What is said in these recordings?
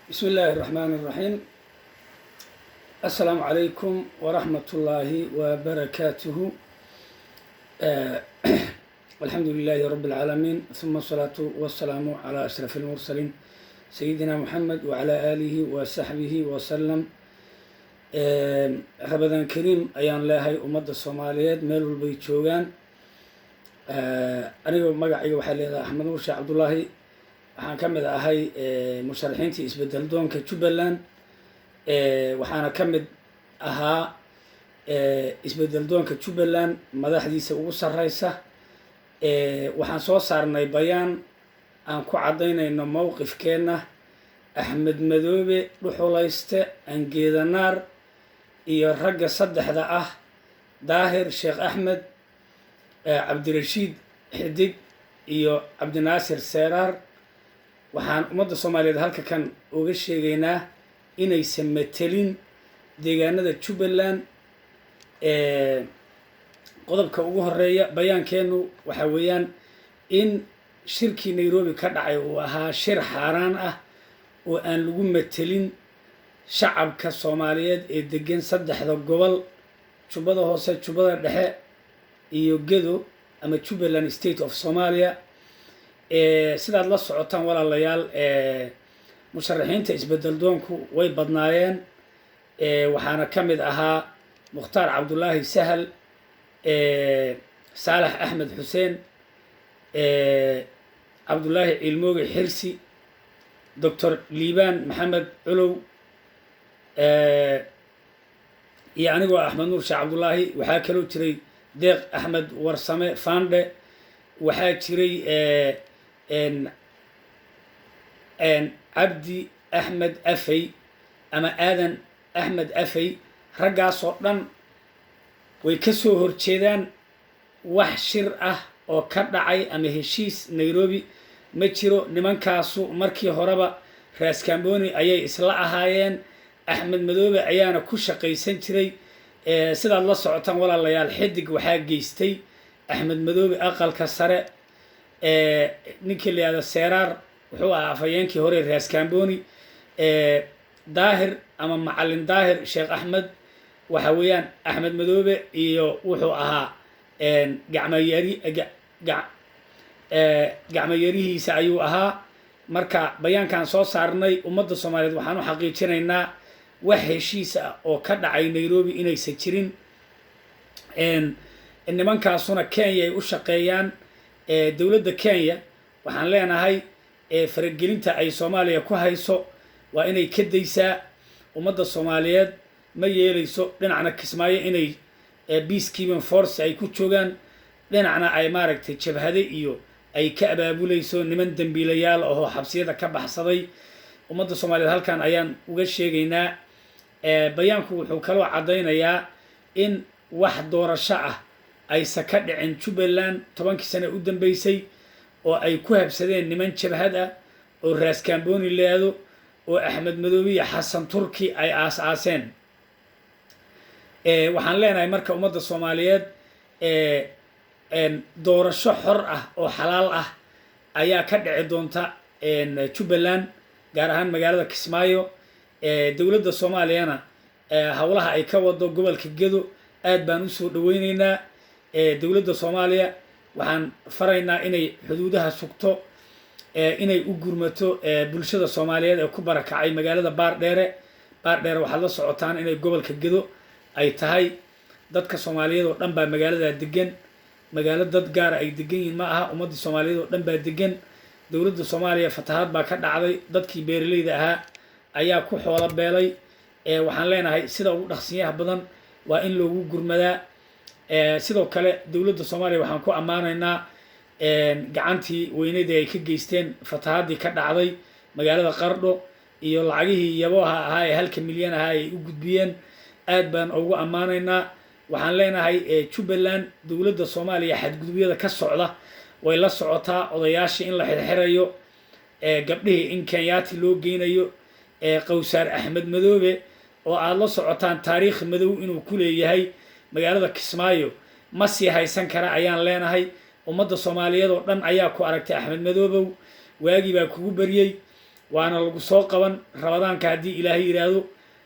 بسم الله الرحمن الرحيم. السلام عليكم ورحمة الله وبركاته. والحمد لله رب العالمين، ثم الصلاة والسلام على أشرف المرسلين سيدنا محمد وعلى آله وصحبه وسلم. رمضان كريم أيان لهاي أمد الصوماليات ميل والبيت شوغان. أنا مقعي وحالي أحمد نور شيخ عبد الله، waxaan ka mid ahay musharaxiintii isbedel doonka Jubbaland. waxaana ka mid ahaa isbedel doonka Jubbaland madaxdiisa ugu sareysa. waxaan soo saarnay bayaan aan ku cadaynayno mowqifkeena Axmed Madoobe, Dhuxulayste, Angeedanaar iyo ragga saddexda ah, Daahir Sheekh Axmed, Cabdirashiid Xidig iyo Cabdinaasir Seeraar. waxaan ummadda Soomaaliyeed halka kan uga sheegaynaa inaysan metelin deegaanada Jubbaland. qodobka ugu horeeya bayaankeenu waxa weeyaan in shirkii Nairobi ka dhacay uu ahaa shir xaaraan ah oo aan lagu metelin shacabka Soomaaliyeed ee degan saddexda gobol, Jubbada Hoose, Jubbada Dhexe iyo Gedo ama Jubbaland State of Somalia. sidaad la socotaan walaalayaal, musharaxiinta isbedel doonku way badnaayeen. waxaana ka mid ahaa Mukhtaar Cabdullaahi Sahal, Saalax Axmed Xuseen, Cabdullaahi Cilmooge Xirsi, Dr. Liibaan Maxamed Culow, iyo anigoo Axmed Nuur Sheekh Cabdullaahi. waxaa kaloo jiray Deeq Axmed Warsame Fande, waxaa jiray cabdi axmed afey ama aadan axmed afey. raggaasoo dhan way ka soo horjeedaan wax shir ah oo ka dhacay ama heshiis Nairobi ma jiro. nimankaasu markii horeba raas Kamboni ayay isla ahaayeen, Axmed Madoobe ayaana ku shaqaysan jiray. sidaad la socotaan walaalayaal, Xidig waxaa geystay Axmed Madoobe aqalka sare. ninkii la yihahdo Seeraar wuxuu ahaa afhayeenkii hore raas Kamboni. Daahir ama macalin Daahir Sheekh Axmed waxa weeyaan Axmed Madoobe iyo wuxuu ahaa gacmo yarihiisa ayuu ahaa. marka bayaankan soo saarnay ummadda Soomaaliyeed waxaan u xaqiijinaynaa wax heshiis ah oo ka dhacay Nairobi inaysan jirin. nimankaasuna Kenya ay u shaqeeyaan. dowladda Kenya waxaan leenahay faragelinta ay Soomaaliya ku hayso waa inay ka daysaa. ummadda Soomaaliyeed ma yeelayso dhinacna Kismaayo inay peacekeeping force ay ku joogaan, dhinacna ay maaragtay jabhade iyo ay ka abaabulayso niman dambiilayaal oo xabsiyada ka baxsaday. ummadda Soomaaliyeed halkan ayaan uga sheegaynaa. bayaanku wuxuu kaloo cadaynayaa in wax doorasho ah aysan ka dhicin Jubbaland 10 sano u dambeysay, oo ay ku habsadeen niman jabhad ah oo raas Kamboni leedo oo Axmed Madoobe iyo Xasan Turki ay aas-aaseen. waxaan leenahay marka ummadda Soomaaliyeed doorasho xor ah oo xalaal ah ayaa ka dhici doonta Jubbaland, gaar ahaan magaalada Kismaayo. dowladda Soomaaliyana howlaha ay ka wado gobolka Gedo aad baan u soo dhaweynaynaa. dowladda Soomaaliya waxaan faraynaa inay xuduudaha sugto, inay u gurmato bulshada Soomaaliyeed ee ku barakacay magaalada Baardheere. waxaad la socotaan inay gobolka Gedo ay tahay. dadka Soomaaliyeed oo dhan baa magaalada degan. magaalo dad gaar ay degan yihiin ma aha, ummadda Soomaaliyeed oo dhan baa degan. dowladda Soomaaliya fatahaad baa ka dhacday, dadkii beeraleyda ahaa ayaa ku xoolo beelay. waxaan leenahay sida ugu dhaqsiyaha badan waa in loogu gurmadaa. sidoo kale dowladda Soomaaliya waxaan ku ammaanaynaa gacantii weyneed ay ka geysteen fatahaadii ka dhacday magaalada Qardho iyo lacagihii yaboha ahaa ee 1 milyan ahaa ay u gudbiyeen. aad baan ugu ammaanaynaa. waxaan leenahay Jubbaland dowladda Soomaaliya xadgudubyada ka socda way la socotaa. odayaashii in la xirxirayo, gabdhihii in Kenyaati loo geynayo, Qowsaar Axmed Madoobe oo aad la socotaan taariikh madow inuu ku leeyahay magaalada Kismaayo ma sii haysan kara ayaan leenahay. ummadda Soomaaliyeed oo dhan ayaa ku aragtay Axmed Madoobow, waagii baa kugu baryay. waana lagu soo qaban rabadaanka haddii ilaahay yidhaahdo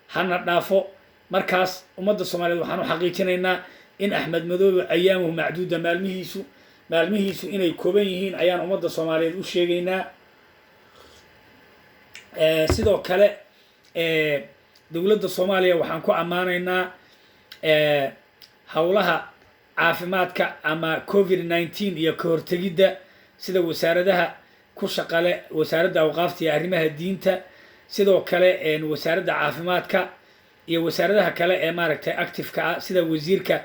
hana dhaafo markaas ummadda soomaaliyeed waxaan u xaqiijinaynaa in axmed madoobe ayaamuhu macduuda maalmihiisu inay kooban yihiin ayaan ummadda soomaaliyeed u sheegaynaa sidoo kale dowladda soomaaliya waxaan ku ammaanaynaa howlaha caafimaadka ama covid-19 iyo ka hortegidda sida wasaaradaha ku shaqale wasaaradda awqaafta iyo arrimaha diinta sidoo kale wasaaradda caafimaadka iyo wasaaradaha kale ee maaragtay activeka ah sida wasiirka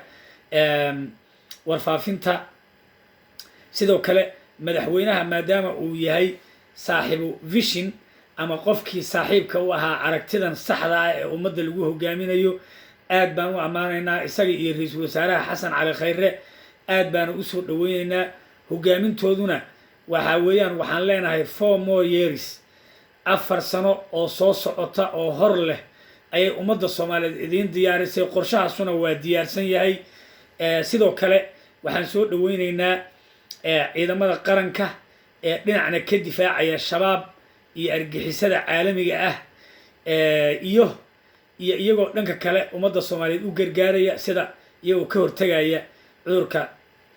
warfaafinta sidoo kale madaxweynaha maadaama uu yahay saaxiibu vision ama qofkii saaxiibka u ahaa aragtidan saxda ah ee ummadda lagu hogaaminayo aad baan u ammaanaynaa isaga iyo ra-iisul wasaaraha xasan cali khayre aad baana usoo dhaweynaynaa hogaamintooduna waxa weeyaan waxaan leenahay 4 more years 4 sano oo soo socota oo hor leh ayay ummadda soomaaliyeed idiin diyaarisay qorshahaasuna waa diyaarsan yahay sidoo kale waxaan soo dhaweynaynaa ciidamada qaranka ee dhinacna ka difaacaya shabaab iyo argixisada caalamiga ah iyo iyagoo dhanka kale ummadda soomaaliyeed u gargaaraya sida iyagoo ka hortegaya cudurka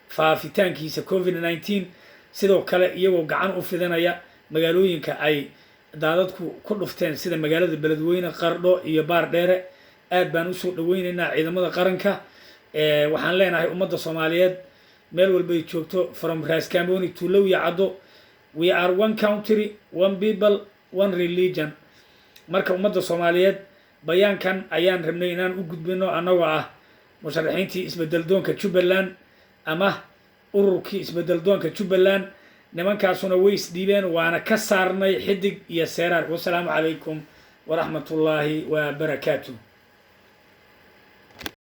faafitaankiisa covid-19 sidoo kale iyagoo gacan u fidinaya magaalooyinka ay daadadku ku dhufteen sida magaalada beledweyne qardho iyo baardheere aad baan usoo dhaweynaynaa ciidamada qaranka waxaan leenahay ummadda soomaaliyeed meel walbay joogto from raskamboni to lowya caddo we are one country one people one religion marka ummadda soomaaliyeed bayaankan ayaan rabnay inaan u gudbino annagoo ah musharaxiintii isbedel doonka jubbaland ama ururkii isbedel doonka jubbaland nimankaasuna way isdhiibeen waana ka saarnay xidig iyo seeraar wasalaamu calaykum waraxmatullaahi wabarakaatuh